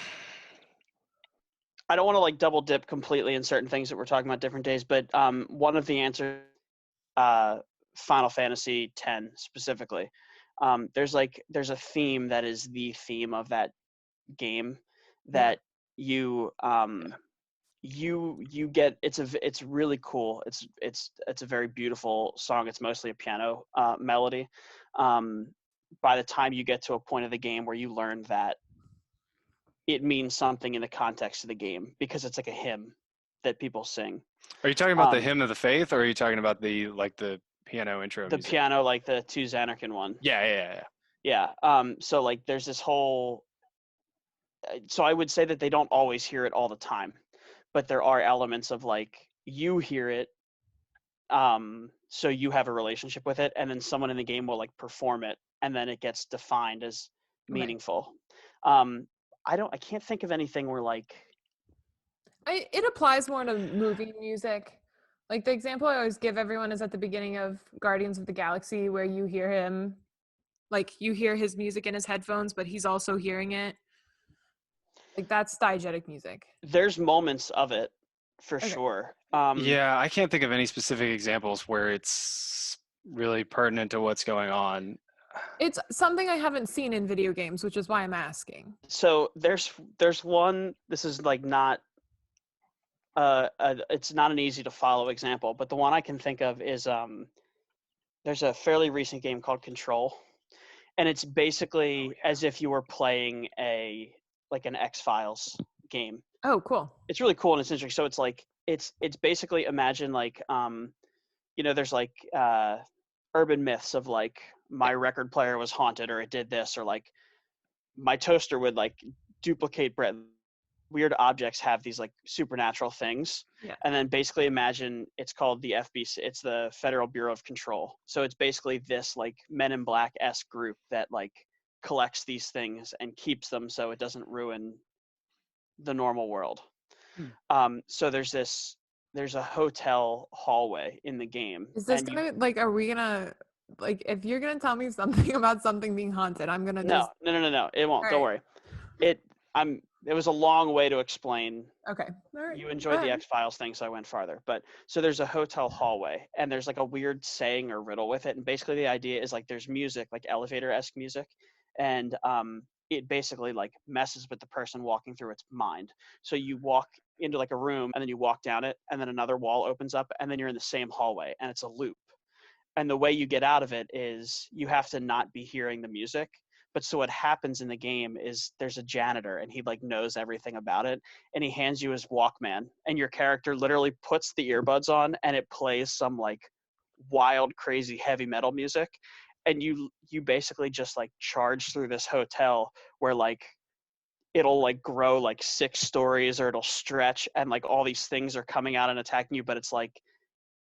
don't want to like double dip completely in certain things that we're talking about different days, but one of the answers, Final Fantasy X specifically, there's a theme that is the theme of that game that you you get it's really cool. It's a very beautiful song. It's mostly a piano melody. By the time you get to a point of the game where you learn that it means something in the context of the game, because it's like a hymn that people sing. Are you talking about the Um, hymn of the faith, or are you talking about the piano intro the music? piano, like the To Xanarkand one. Yeah. Yeah. So like there's this whole. So I would say that they don't always hear it all the time, but there are elements of like you hear it, so you have a relationship with it, and then someone in the game will like perform it, and then it gets defined as Right. meaningful. I can't think of anything where like It applies more to movie music. Like the example I always give everyone is at the beginning of Guardians of the Galaxy, where you hear him, like you hear his music in his headphones, but he's also hearing it. Like that's diegetic music. there's moments of it for Okay. sure. Yeah, I can't think of any specific examples where it's really pertinent to what's going on. It's something I haven't seen in video games, which is why I'm asking. So there's one. This is like not it's not an easy to follow example, but the one I can think of is there's a fairly recent game called Control, and it's basically as if you were playing an X-Files game. Oh, cool. It's really cool and it's interesting. So it's like it's basically, imagine like there's like urban myths of like my record player was haunted, or it did this, or like my toaster would like duplicate bread. Weird objects have these like supernatural things. Yeah. And then basically imagine it's called the FBC. It's the Federal Bureau of Control. So it's basically this like Men in Black-esque group that like collects these things and keeps them so it doesn't ruin the normal world. So there's a hotel hallway in the game. Is this and gonna like? Are we gonna like? If you're gonna tell me something about something being haunted, I'm gonna no, just. no, it won't. All Don't right. worry. It was a long way to explain. Okay. All right. You enjoyed the X-Files thing, so I went farther. But so there's a hotel hallway, and there's like a weird saying or riddle with it. And basically the idea is like there's music, like elevator-esque music, and it basically like messes with the person walking through its mind. So you walk into like a room, and then you walk down it, and then another wall opens up, and then you're in the same hallway, and it's a loop. And the way you get out of it is you have to not be hearing the music. But so what happens in the game is there's a janitor, and he like knows everything about it, and he hands you his Walkman, and your character literally puts the earbuds on, and it plays some like wild, crazy heavy metal music, and you basically just like charge through this hotel where like it'll like grow like 6 stories, or it'll stretch, and like all these things are coming out and attacking you. But it's like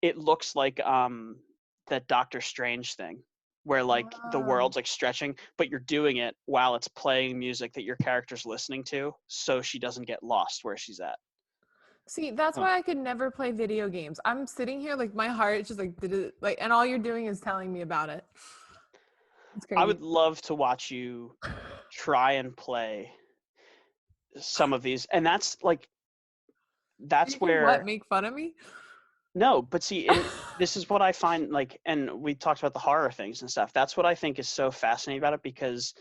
it looks like that Doctor Strange thing, where like the Wow. world's like stretching, but you're doing it while it's playing music that your character's listening to, so she doesn't get lost where she's at. See, that's Huh. why I could never play video games. I'm sitting here like my heart is just like, and all you're doing is telling me about it. It's crazy. I would love to watch you try and play some of these, and that's You can where what, make fun of me? no, but see, this is what I find like, and we talked about the horror things and stuff. That's what I think is so fascinating about it, because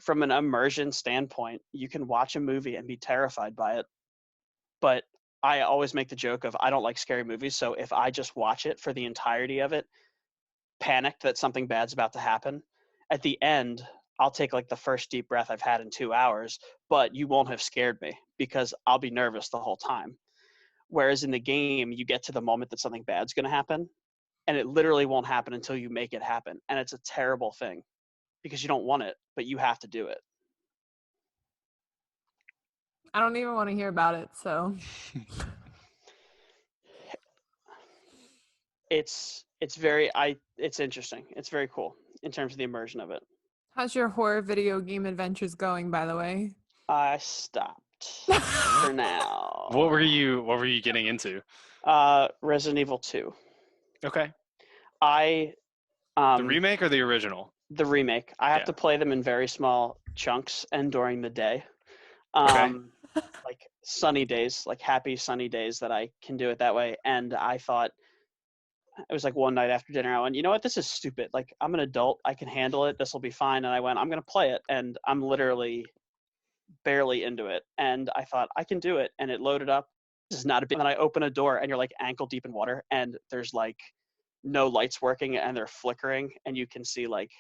from an immersion standpoint, you can watch a movie and be terrified by it. But I always make the joke of I don't like scary movies, so if I just watch it for the entirety of it, panicked that something bad's about to happen, at the end, I'll take like the first deep breath I've had in 2 hours, but you won't have scared me because I'll be nervous the whole time. Whereas in the game, you get to the moment that something bad's going to happen, and it literally won't happen until you make it happen. And it's a terrible thing because you don't want it, but you have to do it. I don't even want to hear about it. So It's interesting. It's very cool in terms of the immersion of it. how's your horror video game adventures going, by the way? I stopped for now. What were you getting into? Resident Evil 2. Okay. I The remake or the original? the remake. I have Yeah. to play them in very small chunks and during the day. Okay. Like sunny days, like happy sunny days that I can do it that way. And I thought, it was like one night after dinner, I went, you know what, this is stupid. Like, I'm an adult, I can handle it. This will be fine. And I went, I'm going to play it. And I'm literally barely into it, and I thought I can do it, and it loaded up. This is not a big. And then I open a door, and you're like ankle deep in water, and there's like no lights working, and they're flickering, and you can see like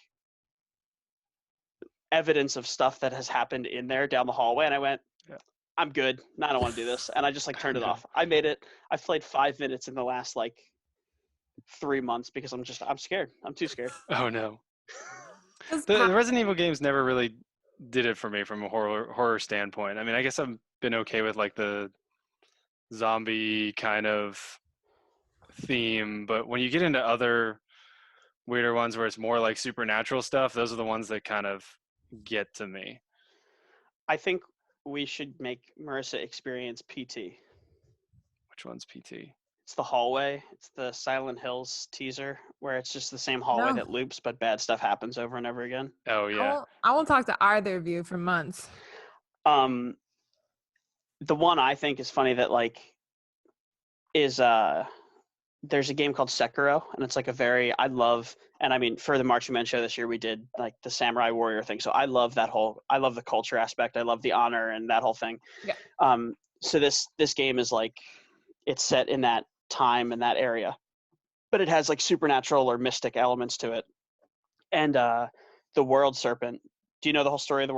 evidence of stuff that has happened in there down the hallway. And I went, Yeah. I'm good. No, I don't want to do this. And I just like turned it Good. off. I made it. I played 5 minutes in the last like 3 months because I'm scared. I'm too scared. Oh no. 'Cause The Resident Evil games never really did it for me from a horror standpoint. I mean, I guess I've been okay with like the zombie kind of theme, but when you get into other weirder ones where it's more like supernatural stuff, those are the ones that kind of get to me. I think we should make Marissa experience PT. Which one's PT? It's the hallway. It's the Silent Hills teaser where it's just the same hallway No. that loops, but bad stuff happens over and over again. Oh yeah. I won't talk to either of you for months. The one I think is funny that like is there's a game called Sekiro, and it's like I love, and I mean for the Marching Men show this year we did like the Samurai Warrior thing. So I love the culture aspect. I love the honor and that whole thing. Yeah. So this game is like it's set in that time in that area, but it has like supernatural or mystic elements to it. And the World Serpent. Do you know the whole story of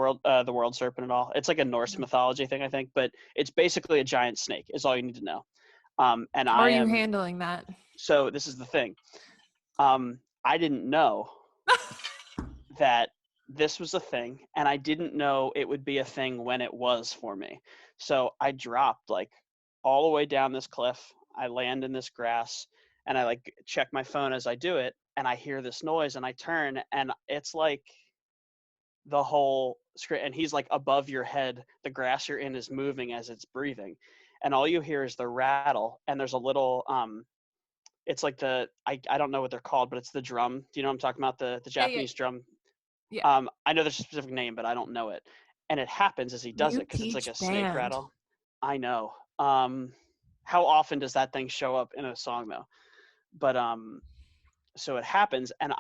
the World Serpent at all? It's like a Norse mythology thing, I think, but it's basically a giant snake. Is all you need to know. And How are you handling that? So this is the thing. I didn't know that this was a thing, and I didn't know it would be a thing when it was for me. So I dropped like all the way down this cliff. I land in this grass, and I like check my phone as I do it, and I hear this noise, and I turn, and it's like the whole screen, and he's like above your head. The grass you're in is moving as it's breathing, and all you hear is the rattle, and there's a little it's like I don't know what they're called, but it's the drum. Do you know what I'm talking about? The Japanese drum. Yeah. I know there's a specific name, but I don't know it. And it happens as he does it because it's like a snake rattle. I know. How often does that thing show up in a song though? But so it happens, and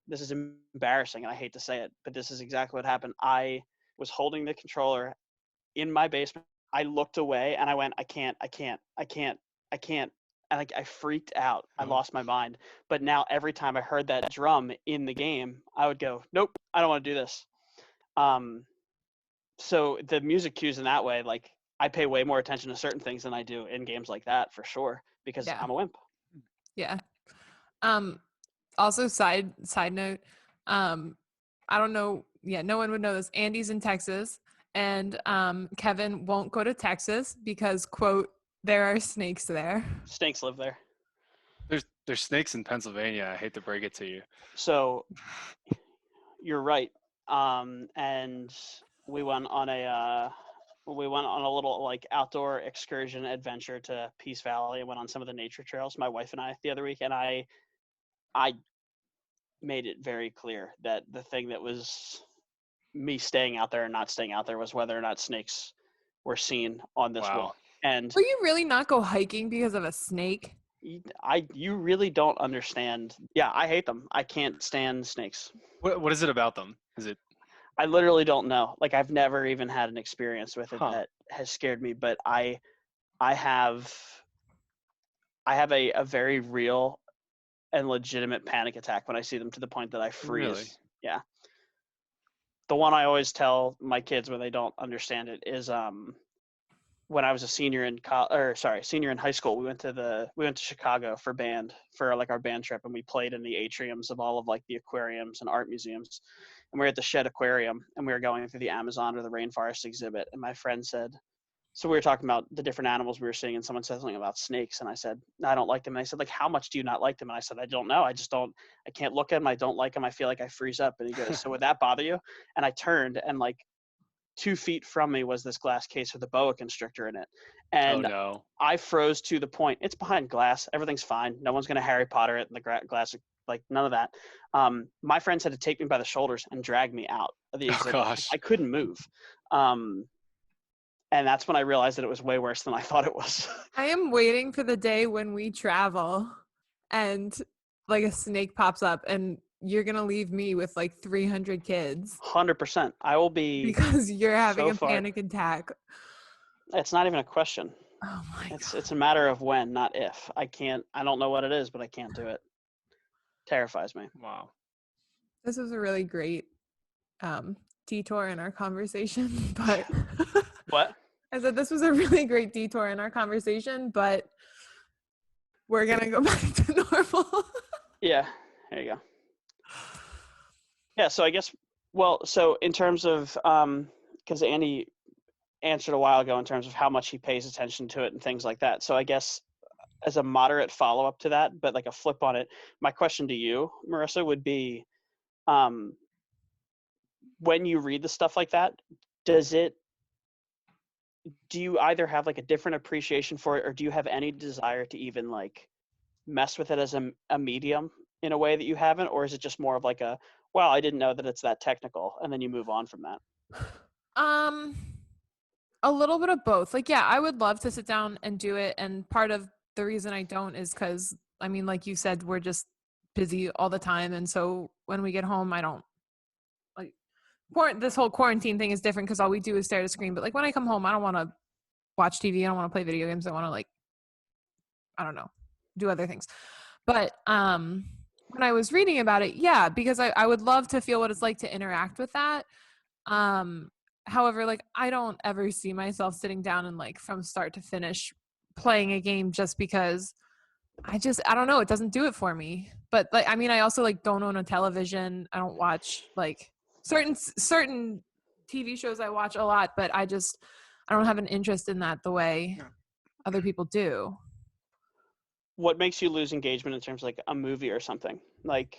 this is embarrassing, and I hate to say it, but this is exactly what happened. I was holding the controller in my basement. I looked away, and I went, I can't. And I freaked out. I lost my mind. But now every time I heard that drum in the game, I would go, nope, I don't want to do this. So the music cues in that way, like I pay way more attention to certain things than I do in games like that for sure, because I'm a wimp. Yeah. Also side note, I don't know. Yeah, no one would know this. Andy's in Texas, and Kevin won't go to Texas because, quote, there are snakes there. Snakes live there. There's snakes in Pennsylvania. I hate to break it to you. So you're right. And we went on a little like outdoor excursion adventure to Peace Valley and went on some of the nature trails, my wife and I, the other week, and I made it very clear that the thing that was me staying out there and not staying out there was whether or not snakes were seen on this walk. And will you really not go hiking because of a snake? You really don't understand. Yeah, I hate them. I can't stand snakes. What is it about them? Is it? I literally don't know. Like I've never even had an experience with it that has scared me. But I have a very real and legitimate panic attack when I see them, to the point that I freeze. Really? Yeah. The one I always tell my kids when they don't understand it is when I was a senior in high school, we went to Chicago for like our band trip, and we played in the atriums of all of like the aquariums and art museums. And we were at the Shed Aquarium, and we were going through the Amazon or the rainforest exhibit. And my friend said, so we were talking about the different animals we were seeing, and someone said something about snakes. And I said, no, I don't like them. And I said, like, how much do you not like them? And I said, I don't know. I can't look at them. I don't like them. I feel like I freeze up. And he goes, so would that bother you? And I turned, and like 2 feet from me was this glass case with a boa constrictor in it. And I froze to the point. It's behind glass. Everything's fine. No one's going to Harry Potter it in the glass. Like none of that. My friends had to take me by the shoulders and drag me out of the exhibit. Oh, gosh. I couldn't move. And that's when I realized that it was way worse than I thought it was. I am waiting for the day when we travel and like a snake pops up and you're gonna leave me with like 300 kids 100%. I will be because you're having so a far. panic attack. It's not even a question. Oh my god. It's a matter of when, not if. I don't know what it is, but I can't do it. Terrifies me. Wow. This was a really great detour in our conversation, but What? I said this was a really great detour in our conversation, but we're gonna go back to normal. Yeah, there you go. Yeah, so I guess, so in terms of, because Andy answered a while ago in terms of how much he pays attention to it and things like that. So I guess as a moderate follow-up to that, but like a flip on it, my question to you, Marissa, would be, when you read the stuff like that, do you either have like a different appreciation for it, or do you have any desire to even like mess with it as a medium in a way that you haven't, or is it just more of like I didn't know that it's that technical, and then you move on from that? A little bit of both. Like, yeah, I would love to sit down and do it, and part of the reason I don't is because, I mean, like you said, we're just busy all the time, and so when we get home, I don't like this whole quarantine thing is different because all we do is stare at a screen. But like when I come home, I don't want to watch TV. I don't want to play video games. I want to like, I don't know, do other things. But when I was reading about it, yeah, because I would love to feel what it's like to interact with that. However, like I don't ever see myself sitting down and like from start to finish playing a game just because I don't know, it doesn't do it for me. But like, I mean, I also like don't own a television. I don't watch like certain TV shows I watch a lot, but I don't have an interest in that the way other people do. What makes you lose engagement in terms of like a movie or something? Like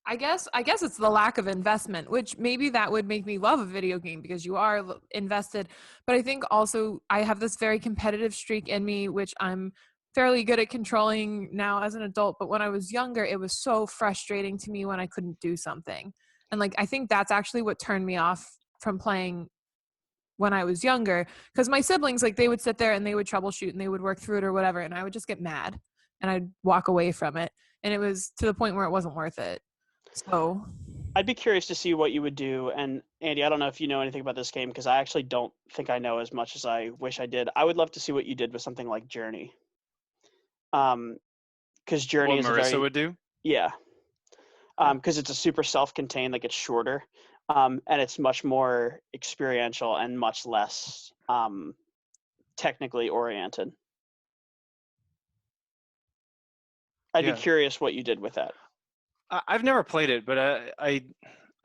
I guess it's the lack of investment, which maybe that would make me love a video game because you are invested. But I think also I have this very competitive streak in me, which I'm fairly good at controlling now as an adult. But when I was younger, it was so frustrating to me when I couldn't do something. And like, I think that's actually what turned me off from playing when I was younger, because my siblings, like they would sit there and they would troubleshoot and they would work through it or whatever. And I would just get mad and I'd walk away from it. And it was to the point where it wasn't worth it. So I'd be curious to see what you would do. And Andy, I don't know if you know anything about this game because I actually don't think I know as much as I wish I did. I would love to see what you did with something like Journey. Because Journey What is Marissa would do? Yeah. Because it's a super self-contained, like it's shorter, and it's much more experiential and much less technically oriented. I'd be curious what you did with that. I've never played it, but I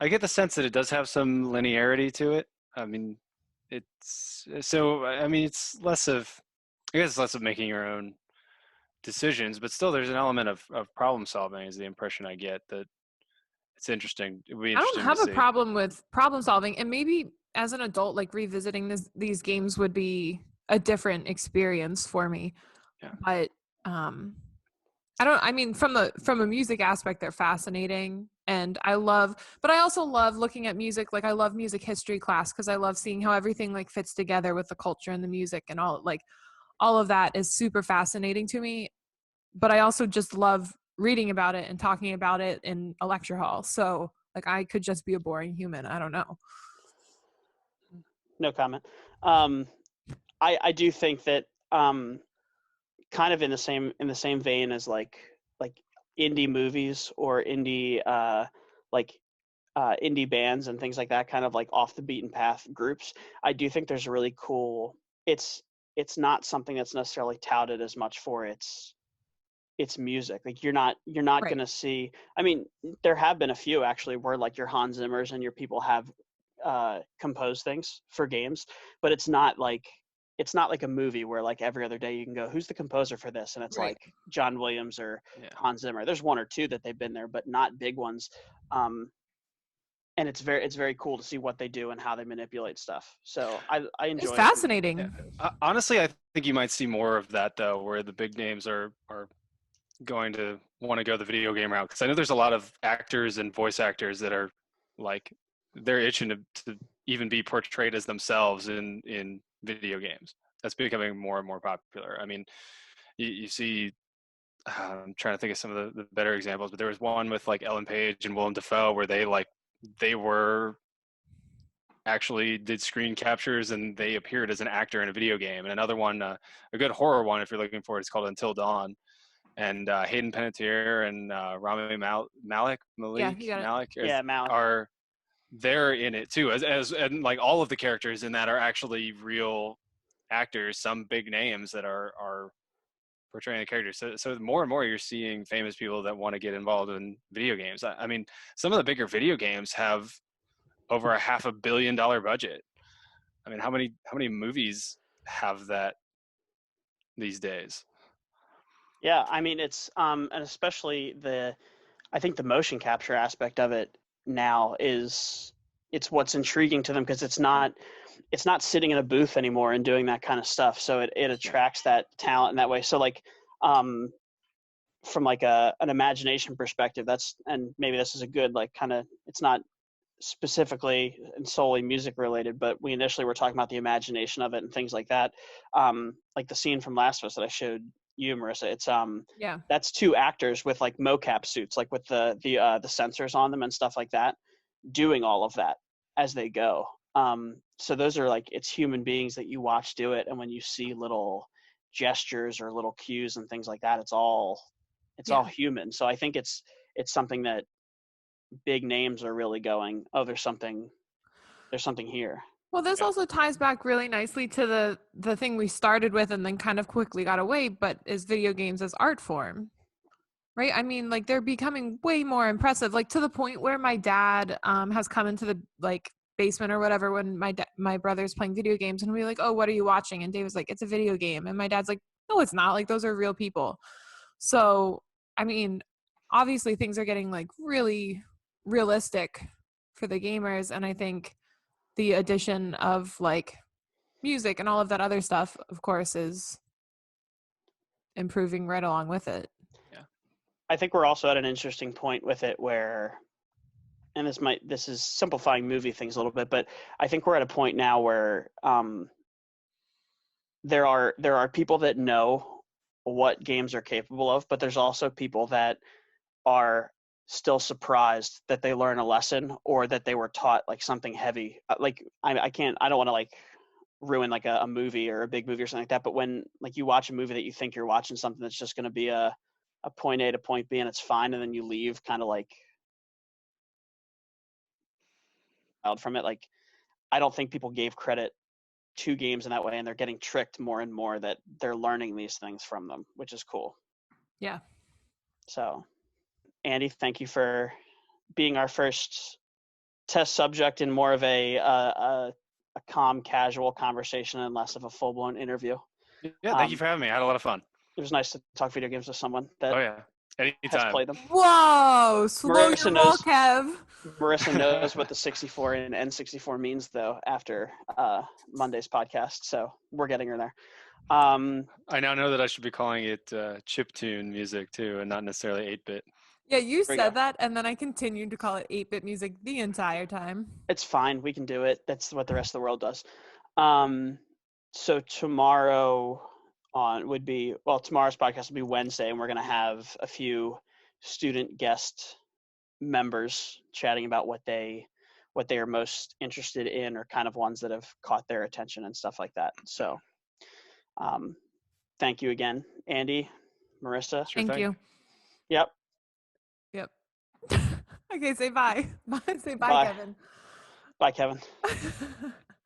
get the sense that it does have some linearity to it. I mean, it's less of, I guess it's less of making your own decisions, but still there's an element of problem solving is the impression I get. That it's interesting. It would be interesting. I don't have to a see. problem with problem solving, and maybe as an adult, like revisiting these games would be a different experience for me. Yeah. But from a music aspect, they're fascinating, and I also love looking at music. Like I love music history class because I love seeing how everything like fits together with the culture and the music and all of that is super fascinating to me. But I also just love reading about it and talking about it in a lecture hall. So like I could just be a boring human. I don't know. No comment. I do think that kind of in the same vein as like indie movies or indie indie bands and things like that, kind of like off the beaten path groups. I do think there's a really cool. It's not something that's necessarily touted as much for its music. Like you're not right. Going to see. I mean, there have been a few actually where like your Hans Zimmers and your people have composed things for games, but it's not like a movie where like every other day you can go, who's the composer for this? And it's right. Like John Williams or Hans Zimmer. There's one or two that they've been there, but not big ones. And it's very cool to see what they do and how they manipulate stuff. So I enjoy it. It's fascinating. Yeah. Honestly, I think you might see more of that though, where the big names are going to want to go the video game route. Because I know there's a lot of actors and voice actors that are like, they're itching to even be portrayed as themselves in video games. That's becoming more and more popular. I mean, you see I'm trying to think of some of the better examples, but there was one with like Ellen Page and Willem Dafoe where they were actually did screen captures and they appeared as an actor in a video game. And another one, a good horror one if you're looking for it, is called Until Dawn. And Hayden Panettiere and Rami Malik Yeah, you got it. Malik Yeah, Malik. are they're in it too, as and like all of the characters in that are actually real actors, some big names that are portraying the characters. So more and more you're seeing famous people that want to get involved in video games. I mean, some of the bigger video games have over a $500 million budget. I mean, how many movies have that these days? Yeah, I mean it's and especially I think the motion capture aspect of it now it's what's intriguing to them because it's not sitting in a booth anymore and doing that kind of stuff. So it attracts that talent in that way. So like from like an imagination perspective, and maybe this is a good like kind of, it's not specifically and solely music related, but we initially were talking about the imagination of it and things like that. Like the scene from Last of Us that I showed you, Marissa, it's Yeah. that's 2 actors with like mocap suits, like with the sensors on them and stuff like that, doing all of that as they go. So those are like, it's human beings that you watch do it, and when you see little gestures or little cues and things like that, it's all human. So I think it's something that big names are really going, oh, there's something here. Well, this also ties back really nicely to the thing we started with and then kind of quickly got away, but is video games as art form, right? I mean, like they're becoming way more impressive, like to the point where my dad has come into the like basement or whatever when my brother's playing video games and we're like, oh, what are you watching? And Dave was like, it's a video game. And my dad's like, no, it's not. Like those are real people. So, I mean, obviously things are getting like really realistic for the gamers, and I think the addition of like music and all of that other stuff, of course, is improving right along with it. Yeah, I think we're also at an interesting point with it where, and this is simplifying movie things a little bit, but I think we're at a point now where there are people that know what games are capable of, but there's also people that are still surprised that they learn a lesson or that they were taught like something heavy. Like I don't want to like ruin like a movie or a big movie or something like that, but when like you watch a movie that you think you're watching something that's just going to be a point A to point B and it's fine, and then you leave kind of like out from it, like I don't think people gave credit to games in that way, and they're getting tricked more and more that they're learning these things from them, which is cool. Yeah. So Andy, thank you for being our first test subject in more of a calm, casual conversation and less of a full-blown interview. Yeah, thank you for having me. I had a lot of fun. It was nice to talk video games with someone that Anytime. has played them. Whoa, slow your roll, Kev. Marissa knows what the 64 and N64 means, though, after Monday's podcast, so we're getting her there. I now know that I should be calling it chiptune music, too, and not necessarily 8-bit. Yeah, you said that, and then I continued to call it 8-bit music the entire time. It's fine. We can do it. That's what the rest of the world does. So tomorrow tomorrow's podcast will be Wednesday, and we're going to have a few student guest members chatting about what they are most interested in, or kind of ones that have caught their attention and stuff like that. So thank you again, Andy, Marissa. Thank you. Yep. Okay, say bye. Say bye, Kevin. Bye, Kevin.